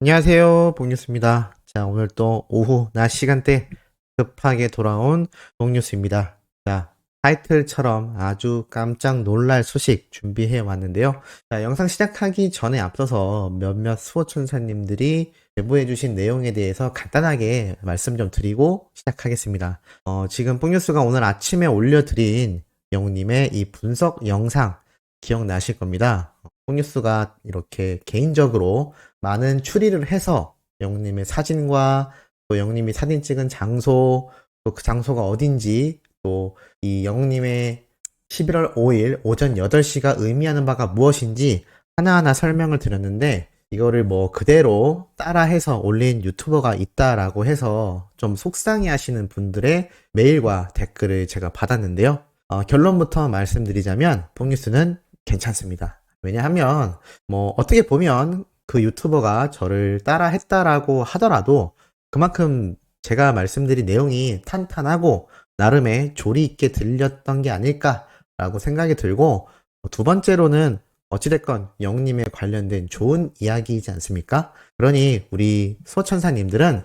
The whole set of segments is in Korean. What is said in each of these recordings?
안녕하세요, 봉뉴스입니다. 자, 오늘 또 오후 낮 시간대 급하게 돌아온 봉뉴스입니다. 자, 타이틀처럼 아주 깜짝 놀랄 소식 준비해 왔는데요. 자, 영상 시작하기 전에 앞서서 몇몇 수호천사님들이 제보해 주신 내용에 대해서 간단하게 말씀 좀 드리고 시작하겠습니다. 지금 봉뉴스가 오늘 아침에 올려드린 영님의 이 분석 영상 기억나실 겁니다. 봉뉴스가 이렇게 개인적으로 많은 추리를 해서 영님의 사진과 또 영님이 사진 찍은 장소, 또 그 장소가 어딘지, 또 이 영님의 11월 5일 오전 8시가 의미하는 바가 무엇인지 하나하나 설명을 드렸는데, 이거를 뭐 그대로 따라해서 올린 유튜버가 있다라고 해서 좀 속상해 하시는 분들의 메일과 댓글을 제가 받았는데요. 결론부터 말씀드리자면 뽕뉴스는 괜찮습니다. 왜냐하면 뭐 어떻게 보면 그 유튜버가 저를 따라 했다라고 하더라도 그만큼 제가 말씀드린 내용이 탄탄하고 나름의 조리 있게 들렸던 게 아닐까라고 생각이 들고, 두 번째로는 어찌됐건 영님에 관련된 좋은 이야기이지 않습니까? 그러니 우리 소천사님들은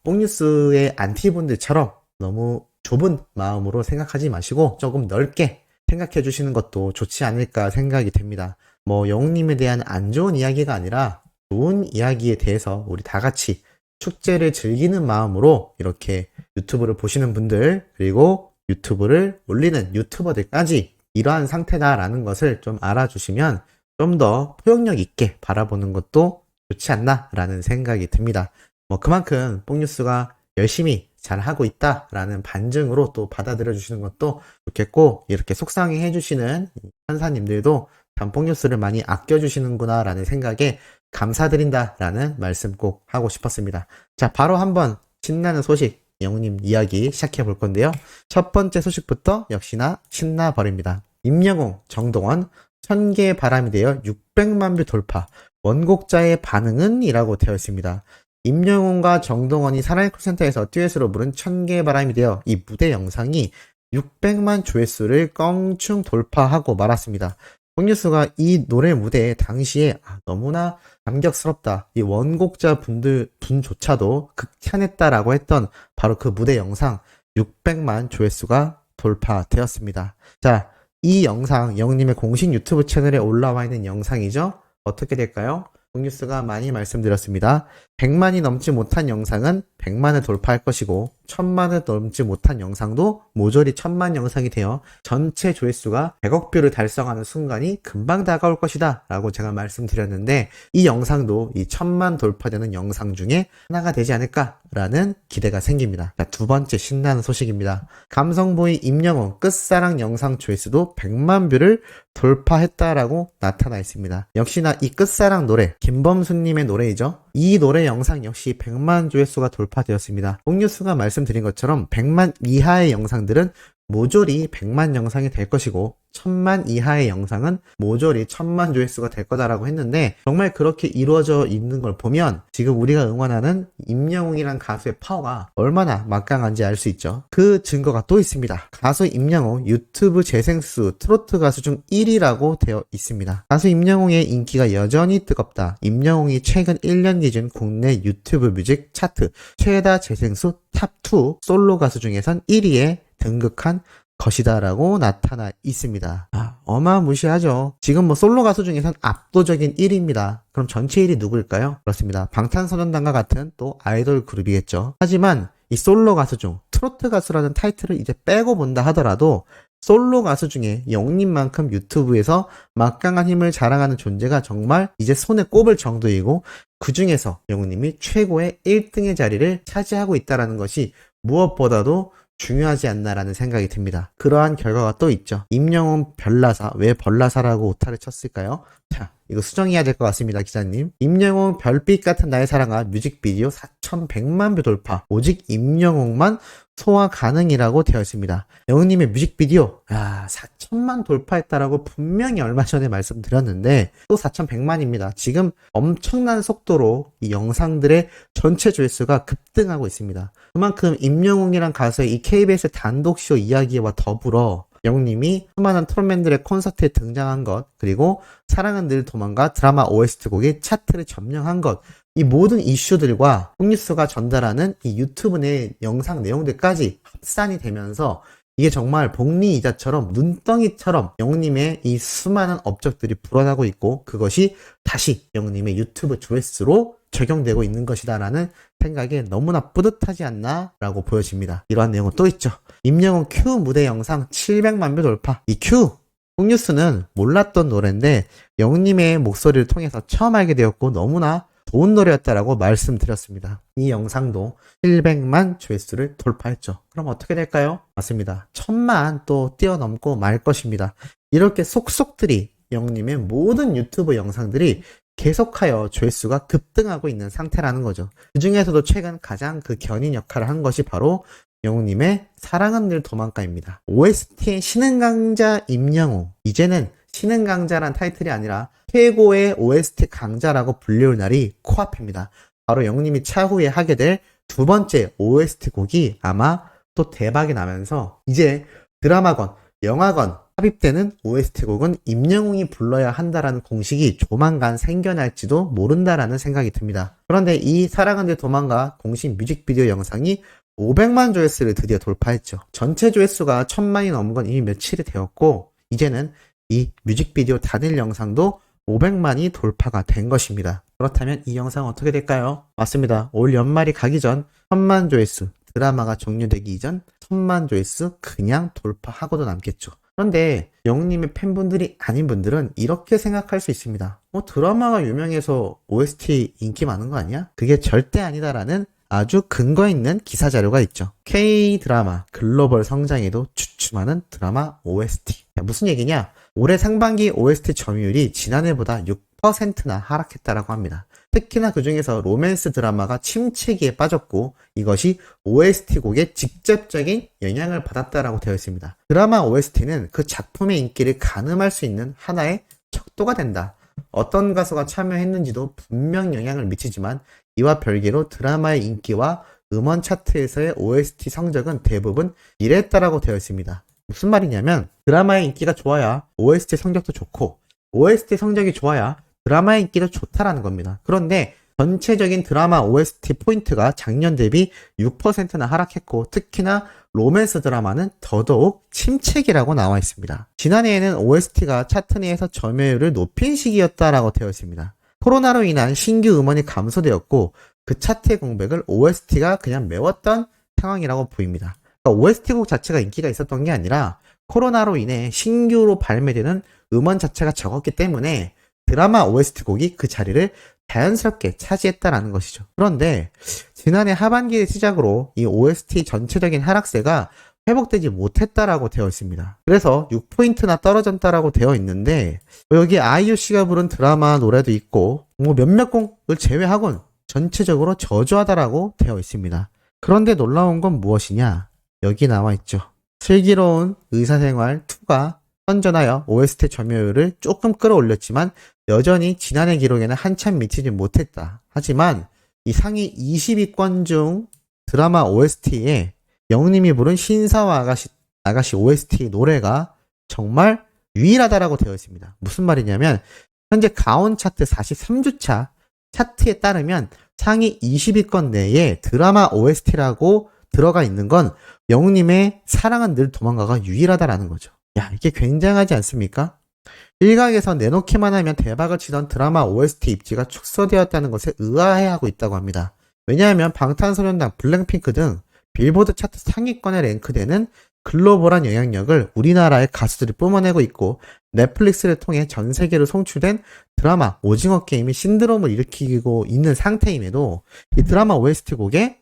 뽕뉴스의 안티분들처럼 너무 좁은 마음으로 생각하지 마시고 조금 넓게 생각해 주시는 것도 좋지 않을까 생각이 됩니다. 뭐 영웅님에 대한 안 좋은 이야기가 아니라 좋은 이야기에 대해서 우리 다 같이 축제를 즐기는 마음으로 이렇게 유튜브를 보시는 분들, 그리고 유튜브를 올리는 유튜버들까지 이러한 상태다라는 것을 좀 알아주시면 좀 더 포용력 있게 바라보는 것도 좋지 않나라는 생각이 듭니다. 뭐 그만큼 뽕뉴스가 열심히 잘 하고 있다라는 반증으로 또 받아들여 주시는 것도 좋겠고, 이렇게 속상해 해주시는 천사님들도 참 뽕뉴스를 많이 아껴주시는구나 라는 생각에 감사드린다라는 말씀 꼭 하고 싶었습니다. 자, 바로 한번 신나는 소식 영웅님 이야기 시작해 볼 건데요. 첫 번째 소식부터 역시나 신나버립니다. 임영웅, 정동원 1000개의 바람이 되어 600만 뷰 돌파, 원곡자의 반응은? 이라고 되어 있습니다. 임영웅과 정동원이 사랑의 콜센터에서 듀엣으로 부른 1000개의 바람이 되어 이 무대 영상이 600만 조회수를 껑충 돌파하고 말았습니다. 뽕뉴스가 이 노래 무대에 당시에 너무나 감격스럽다, 이 원곡자 분조차도 극찬했다라고 했던 바로 그 무대 영상 600만 조회수가 돌파되었습니다. 자, 이 영상 영웅님의 공식 유튜브 채널에 올라와 있는 영상이죠. 어떻게 될까요? 뽕뉴스가 많이 말씀드렸습니다. 100만이 넘지 못한 영상은 100만을 돌파할 것이고, 1000만을 넘지 못한 영상도 모조리 1000만 영상이 되어 전체 조회수가 100억 뷰를 달성하는 순간이 금방 다가올 것이다 라고 제가 말씀드렸는데, 이 영상도 이 1000만 돌파되는 영상 중에 하나가 되지 않을까 라는 기대가 생깁니다. 자, 두 번째 신나는 소식입니다. 감성보이 임영웅 끝사랑 영상 조회수도 100만 뷰를 돌파했다라고 나타나 있습니다. 역시나 이 끝사랑 노래, 김범수님의 노래이죠. 이 노래 영상 역시 100만 조회수가 돌파되었습니다. 뽕뉴스가 말씀드린 것처럼 100만 이하의 영상들은 모조리 100만 영상이 될 것이고, 1000만 이하의 영상은 모조리 1000만 조회수가 될 거다라고 했는데, 정말 그렇게 이루어져 있는 걸 보면 지금 우리가 응원하는 임영웅이란 가수의 파워가 얼마나 막강한지 알 수 있죠. 그 증거가 또 있습니다. 가수 임영웅 유튜브 재생수 트로트 가수 중 1위라고 되어 있습니다. 가수 임영웅의 인기가 여전히 뜨겁다. 임영웅이 최근 1년 기준 국내 유튜브 뮤직 차트 최다 재생수 탑2 솔로 가수 중에선 1위에 등극한 것이다라고 나타나 있습니다. 어마무시하죠. 지금 뭐 솔로 가수 중에선 압도적인 1위입니다. 그럼 전체 1위 누구일까요? 그렇습니다. 방탄소년단과 같은 또 아이돌 그룹이겠죠. 하지만 이 솔로 가수 중 트로트 가수라는 타이틀을 이제 빼고 본다 하더라도 솔로 가수 중에 영님만큼 유튜브에서 막강한 힘을 자랑하는 존재가 정말 이제 손에 꼽을 정도이고, 그 중에서 영님이 최고의 1등의 자리를 차지하고 있다는 것이 무엇보다도 중요하지 않나라는 생각이 듭니다. 그러한 결과가 또 있죠. 임영웅 별나사, 왜 벌나사라고 오타를 쳤을까요? 자, 이거 수정해야 될 것 같습니다, 기자님. 임영웅 별빛 같은 나의 사랑아 뮤직비디오 4100만 뷰 돌파. 오직 임영웅만 소화 가능이라고 되어 있습니다. 영웅님의 뮤직비디오 4000만 돌파했다라고 분명히 얼마 전에 말씀드렸는데 또 4100만입니다. 지금 엄청난 속도로 이 영상들의 전체 조회수가 급등하고 있습니다. 그만큼 임영웅이란 가수의 이 KBS 단독쇼 이야기와 더불어 영웅님이 수많은 트롯맨들의 콘서트에 등장한 것, 그리고 사랑은 늘 도망가 드라마 OST 곡이 차트를 점령한 것, 이 모든 이슈들과 홍뉴스가 전달하는 이 유튜브 내 영상 내용들까지 합산이 되면서 이게 정말 복리이자처럼 눈덩이처럼 영님의 이 수많은 업적들이 불어나고 있고 그것이 다시 영님의 유튜브 조회수로 적용되고 있는 것이다라는 생각에 너무나 뿌듯하지 않나 라고 보여집니다. 이러한 내용은 또 있죠. 임영웅 Q 무대 영상 700만 뷰 돌파. 이 Q 홍뉴스는 몰랐던 노래인데 영님의 목소리를 통해서 처음 알게 되었고 너무나 좋은 노래였다라고 말씀드렸습니다. 이 영상도 700만 조회수를 돌파했죠. 그럼 어떻게 될까요? 맞습니다. 1000만 또 뛰어넘고 말 것입니다. 이렇게 속속들이 영님의 모든 유튜브 영상들이 계속하여 조회수가 급등하고 있는 상태라는 거죠. 그 중에서도 최근 가장 그 견인 역할을 한 것이 바로 영웅님의 사랑은 늘 도망가입니다. OST의 신흥 강자 임영웅. 이제는 신흥 강자란 타이틀이 아니라 최고의 OST 강자라고 불리울 날이 코앞입니다. 바로 영웅님이 차후에 하게 될 두 번째 OST 곡이 아마 또 대박이 나면서 이제 드라마건, 영화건 삽입되는 OST 곡은 임영웅이 불러야 한다라는 공식이 조만간 생겨날지도 모른다라는 생각이 듭니다. 그런데 이 사랑은 늘 도망가 공식 뮤직비디오 영상이 500만 조회수를 드디어 돌파했죠. 전체 조회수가 1000만이 넘은 건 이미 며칠이 되었고 이제는 이 뮤직비디오 단일 영상도 500만이 돌파가 된 것입니다. 그렇다면 이 영상은 어떻게 될까요? 맞습니다. 올 연말이 가기 전 1000만 조회수, 드라마가 종료되기 이전 1000만 조회수 그냥 돌파하고도 남겠죠. 그런데 영웅님의 팬분들이 아닌 분들은 이렇게 생각할 수 있습니다. 드라마가 유명해서 OST 인기 많은 거 아니야? 그게 절대 아니다라는 아주 근거 있는 기사 자료가 있죠. K-드라마 글로벌 성장에도 주춤하는 드라마 OST. 무슨 얘기냐? 올해 상반기 OST 점유율이 지난해보다 6%나 하락했다라고 합니다. 특히나 그 중에서 로맨스 드라마가 침체기에 빠졌고 이것이 OST 곡에 직접적인 영향을 받았다라고 되어 있습니다. 드라마 OST는 그 작품의 인기를 가늠할 수 있는 하나의 척도가 된다. 어떤 가수가 참여했는지도 분명 영향을 미치지만 이와 별개로 드라마의 인기와 음원 차트에서의 OST 성적은 대부분 이랬다라고 되어 있습니다. 무슨 말이냐면 드라마의 인기가 좋아야 OST 성적도 좋고 OST 성적이 좋아야 드라마의 인기도 좋다라는 겁니다. 그런데 전체적인 드라마 OST 포인트가 작년 대비 6%나 하락했고 특히나 로맨스 드라마는 더더욱 침체기라고 나와 있습니다. 지난해에는 OST가 차트 내에서 점유율을 높인 시기였다라고 되어 있습니다. 코로나로 인한 신규 음원이 감소되었고 그 차트의 공백을 OST가 그냥 메웠던 상황이라고 보입니다. 그러니까 OST 곡 자체가 인기가 있었던 게 아니라 코로나로 인해 신규로 발매되는 음원 자체가 적었기 때문에 드라마 OST 곡이 그 자리를 자연스럽게 차지했다라는 것이죠. 그런데 지난해 하반기를 시작으로 이 OST 전체적인 하락세가 회복되지 못했다라고 되어 있습니다. 그래서 6포인트나 떨어졌다라고 되어 있는데 여기 아이유 씨가 부른 드라마 노래도 있고 몇몇 곡을 제외하곤 전체적으로 저조하다라고 되어 있습니다. 그런데 놀라운 건 무엇이냐? 여기 나와 있죠. 슬기로운 의사생활 2가 선전하여 OST 점유율을 조금 끌어올렸지만 여전히 지난해 기록에는 한참 미치지 못했다. 하지만 이 상위 20위권 중 드라마 OST에 영님이 부른 신사와 아가씨 OST 노래가 정말 유일하다라고 되어 있습니다. 무슨 말이냐면 현재 가온 차트 43주차 차트에 따르면 상위 20위권 내에 드라마 OST라고 들어가 있는 건 영님의 사랑은 늘 도망가가 유일하다라는 거죠. 야, 이게 굉장하지 않습니까? 일각에서 내놓기만 하면 대박을 치던 드라마 OST 입지가 축소되었다는 것에 의아해하고 있다고 합니다. 왜냐하면 방탄소년단, 블랙핑크 등 빌보드 차트 상위권에 랭크되는 글로벌한 영향력을 우리나라의 가수들이 뿜어내고 있고 넷플릭스를 통해 전 세계로 송출된 드라마 오징어 게임이 신드롬을 일으키고 있는 상태임에도 이 드라마 OST 곡의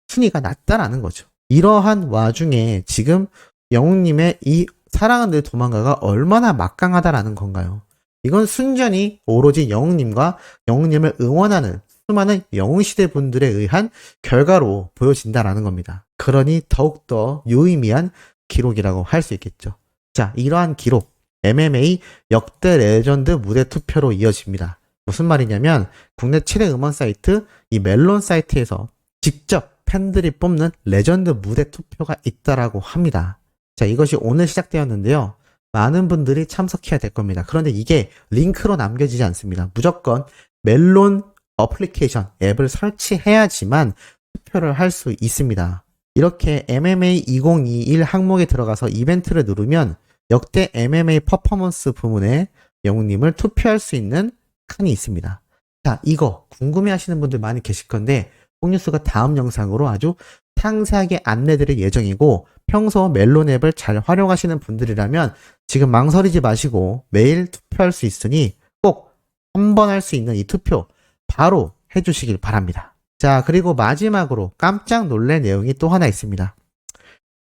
순위가 낮다라는 거죠. 이러한 와중에 지금 영웅님의 이 사랑은 늘 도망가가 얼마나 막강하다라는 건가요? 이건 순전히 오로지 영웅님과 영웅님을 응원하는 수많은 영웅시대 분들에 의한 결과로 보여진다라는 겁니다. 그러니 더욱더 유의미한 기록이라고 할 수 있겠죠. 자, 이러한 기록, MMA 역대 레전드 무대 투표로 이어집니다. 무슨 말이냐면 국내 최대 음원 사이트 이 멜론 사이트에서 직접 팬들이 뽑는 레전드 무대 투표가 있다라고 합니다. 자, 이것이 오늘 시작되었는데요. 많은 분들이 참석해야 될 겁니다. 그런데 이게 링크로 남겨지지 않습니다. 무조건 멜론 어플리케이션, 앱을 설치해야지만 투표를 할 수 있습니다. 이렇게 MMA 2021 항목에 들어가서 이벤트를 누르면 역대 MMA 퍼포먼스 부문에 영웅님을 투표할 수 있는 칸이 있습니다. 자, 이거 궁금해 하시는 분들 많이 계실 건데 뽕뉴스가 다음 영상으로 아주 상세하게 안내드릴 예정이고, 평소 멜론 앱을 잘 활용하시는 분들이라면 지금 망설이지 마시고 매일 투표할 수 있으니 꼭 한 번 할 수 있는 이 투표 바로 해주시길 바랍니다. 자, 그리고 마지막으로 깜짝 놀랄 내용이 또 하나 있습니다.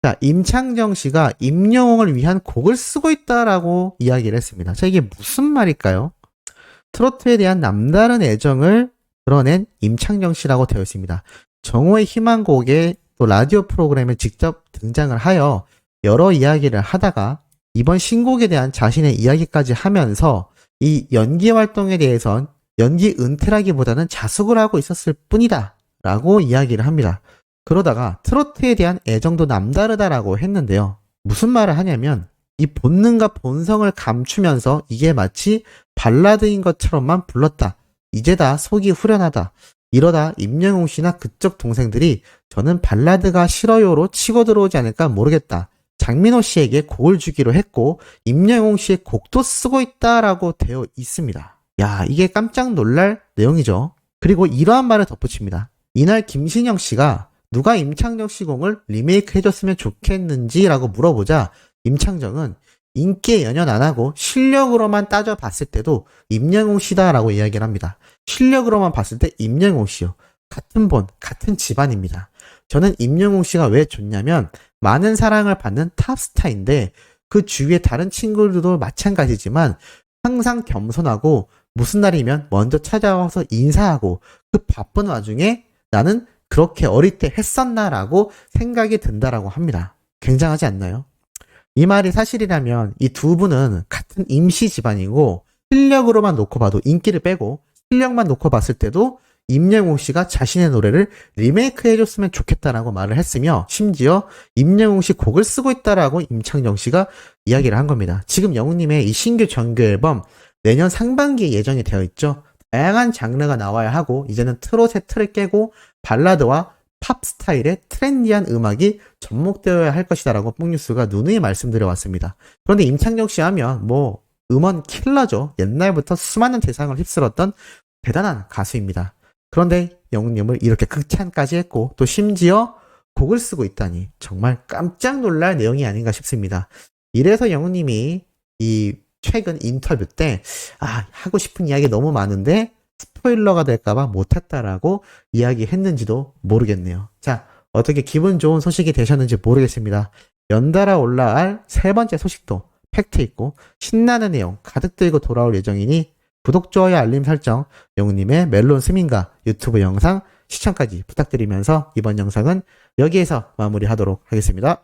자, 임창정 씨가 임영웅을 위한 곡을 쓰고 있다라고 이야기를 했습니다. 자, 이게 무슨 말일까요? 트로트에 대한 남다른 애정을 드러낸 임창정 씨라고 되어 있습니다. 정오의 희망곡에 또 라디오 프로그램에 직접 등장을 하여 여러 이야기를 하다가 이번 신곡에 대한 자신의 이야기까지 하면서 이 연기 활동에 대해선 연기 은퇴라기보다는 자숙을 하고 있었을 뿐이다 라고 이야기를 합니다. 그러다가 트로트에 대한 애정도 남다르다라고 했는데요. 무슨 말을 하냐면 이 본능과 본성을 감추면서 이게 마치 발라드인 것처럼만 불렀다. 이제 다 속이 후련하다. 이러다 임영웅 씨나 그쪽 동생들이 저는 발라드가 싫어요로 치고 들어오지 않을까 모르겠다. 장민호 씨에게 곡을 주기로 했고 임영웅 씨의 곡도 쓰고 있다라고 되어 있습니다. 야, 이게 깜짝 놀랄 내용이죠. 그리고 이러한 말을 덧붙입니다. 이날 김신영 씨가 누가 임창정 씨 곡을 리메이크 해줬으면 좋겠는지라고 물어보자 임창정은 인기에 연연 안 하고 실력으로만 따져봤을 때도 임영웅 씨다라고 이야기를 합니다. 실력으로만 봤을 때 임영웅 씨요. 같은 본, 같은 집안입니다. 저는 임영웅 씨가 왜 좋냐면 많은 사랑을 받는 탑스타인데 그 주위에 다른 친구들도 마찬가지지만 항상 겸손하고 무슨 날이면 먼저 찾아와서 인사하고 그 바쁜 와중에 나는 그렇게 어릴 때 했었나라고 생각이 든다라고 합니다. 굉장하지 않나요? 이 말이 사실이라면 이 두 분은 같은 임시 집안이고 실력으로만 놓고 봐도 인기를 빼고 실력만 놓고 봤을 때도 임영웅 씨가 자신의 노래를 리메이크 해줬으면 좋겠다라고 말을 했으며 심지어 임영웅 씨 곡을 쓰고 있다라고 임창정 씨가 이야기를 한 겁니다. 지금 영웅님의 이 신규 정규 앨범 내년 상반기에 예정이 되어 있죠. 다양한 장르가 나와야 하고 이제는 트롯의 틀을 깨고 발라드와 팝 스타일의 트렌디한 음악이 접목되어야 할 것이다라고 뽕뉴스가 누누이 말씀드려왔습니다. 그런데 임창정 씨 하면 뭐 음원 킬러죠. 옛날부터 수많은 대상을 휩쓸었던 대단한 가수입니다. 그런데 영웅님을 이렇게 극찬까지 했고 또 심지어 곡을 쓰고 있다니 정말 깜짝 놀랄 내용이 아닌가 싶습니다. 이래서 영웅님이 이 최근 인터뷰 때 하고 싶은 이야기 너무 많은데 스포일러가 될까봐 못했다라고 이야기했는지도 모르겠네요. 자, 어떻게 기분 좋은 소식이 되셨는지 모르겠습니다. 연달아 올라갈 세 번째 소식도 팩트 있고 신나는 내용 가득 들고 돌아올 예정이니 구독, 좋아요, 알림 설정, 영웅님의 멜론 스밍가 유튜브 영상 시청까지 부탁드리면서 이번 영상은 여기에서 마무리하도록 하겠습니다.